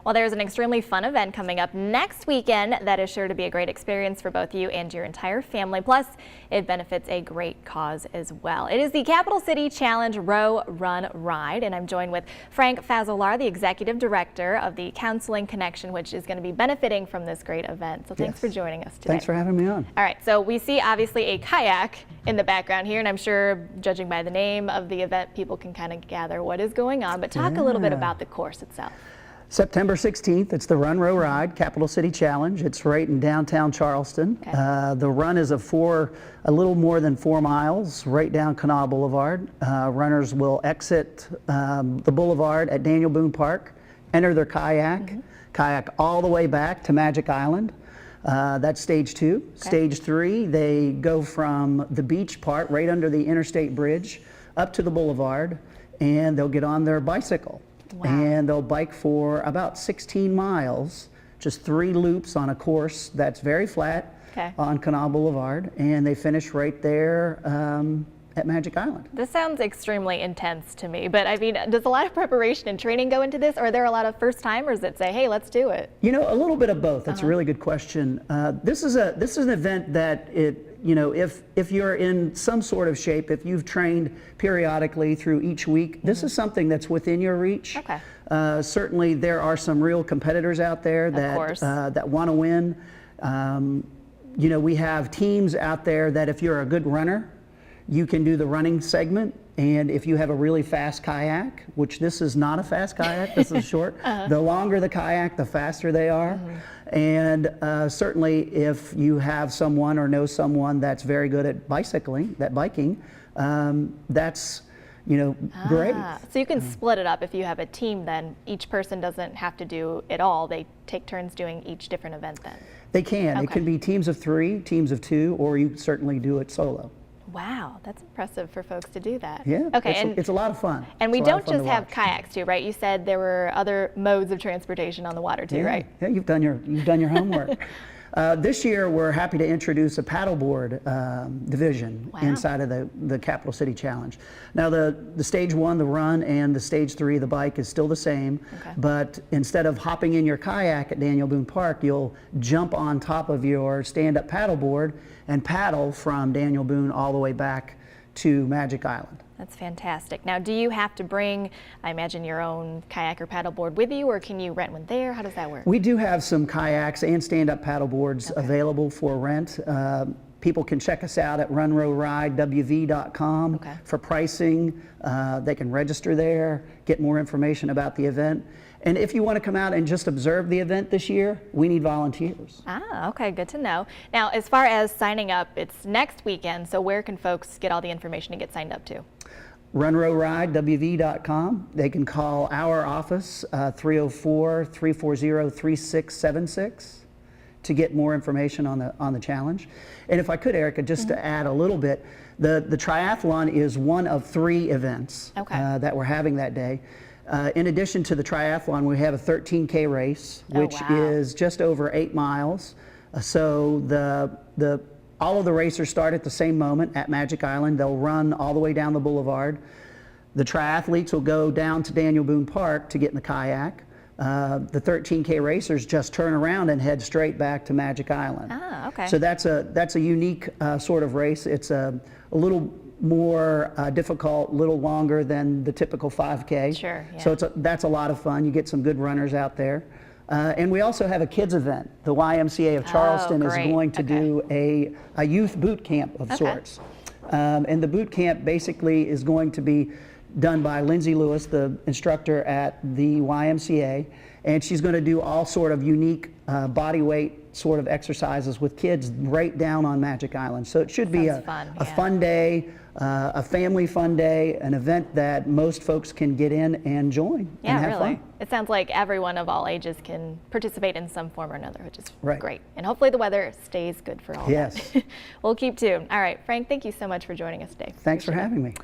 Well, there's an extremely fun event coming up next weekend that is sure to be a great experience for both you and your entire family. Plus, it benefits a great cause as well. It is the Capital City Challenge Row, Run, Ride, and I'm joined with Frank Fazzolari, the Executive Director of the Counseling Connection, which is going to be benefiting from this great event. So thanks for joining us today. Thanks for having me on. All right, so we see obviously a kayak in the background here, and I'm sure, judging by the name of the event, people can kind of gather what is going on. But talk a little bit about the course itself. September 16th, it's the Run, Row, Ride, Capital City Challenge. It's right in downtown Charleston. Okay. The run is a little more than 4 miles, right down Canal Boulevard. Runners will exit the boulevard at Daniel Boone Park, enter their kayak, kayak all the way back to Magic Island. That's stage 2. Okay. Stage 3, they go from the beach part, right under the interstate bridge, up to the boulevard, and they'll get on their bicycle. Wow. And they'll bike for about 16 miles, just 3 loops on a course that's very flat on Canal Boulevard, and they finish right there at Magic Island. This sounds extremely intense to me, but I mean, does a lot of preparation and training go into this, or are there a lot of first-timers that say, hey, let's do it? You know, a little bit of both. That's a really good question. This is an event that if you're in some sort of shape, if you've trained periodically through each week, this is something that's within your reach. Okay. Certainly there are some real competitors out there that want to win. We have teams out there that if you're a good runner, you can do the running segment, and if you have a really fast kayak, which this is not a fast kayak, this is short, the longer the kayak, the faster they are. And certainly if you have someone or know someone that's very good at biking, that's great. So you can split it up if you have a team, then each person doesn't have to do it all. They take turns doing each different event then. They can. It can be teams of 3, teams of 2, or you certainly do it solo. Wow, that's impressive for folks to do that. Yeah, okay, it's a lot of fun. And we don't just have kayaks too, right? You said there were other modes of transportation on the water too, right? Yeah, you've done your homework. This year, we're happy to introduce a paddleboard division inside of the Capital City Challenge. Now, the stage 1, the run, and the stage 3, the bike, is still the same. But instead of hopping in your kayak at Daniel Boone Park, you'll jump on top of your stand-up paddleboard and paddle from Daniel Boone all the way back to Magic Island. That's fantastic. Now, do you have to bring, I imagine, your own kayak or paddleboard with you, or can you rent one there? How does that work? We do have some kayaks and stand-up paddleboards available for rent. People can check us out at runrowridewv.com for pricing. They can register there, get more information about the event. And if you want to come out and just observe the event this year, we need volunteers. Okay, good to know. Now, as far as signing up, it's next weekend, so where can folks get all the information to get signed up to? runrowridewv.com. They can call our office, 304-340-3676, to get more information on the challenge. And if I could, Erica, just to add a little bit, the triathlon is one of 3 events that we're having that day. In addition to the triathlon, we have a 13K race, which is just over 8 miles. So all of the racers start at the same moment at Magic Island. They'll run all the way down the boulevard. The triathletes will go down to Daniel Boone Park to get in the kayak. The 13K racers just turn around and head straight back to Magic Island. So that's a unique sort of race. It's a little more difficult, a little longer than the typical 5K. Sure. Yeah. So that's a lot of fun. You get some good runners out there. And we also have a kids event. The YMCA of Charleston is going to do a youth boot camp of sorts. And the boot camp basically is going to be done by Lindsay Lewis, the instructor at the YMCA. And she's going to do all sort of unique body weight sort of exercises with kids right down on Magic Island. So it should be a fun day, a family fun day, an event that most folks can get in and join and have fun. It sounds like everyone of all ages can participate in some form or another, which is great. And hopefully the weather stays good for all. Yes. We'll keep tuned. All right, Frank, thank you so much for joining us today. Thanks for having me.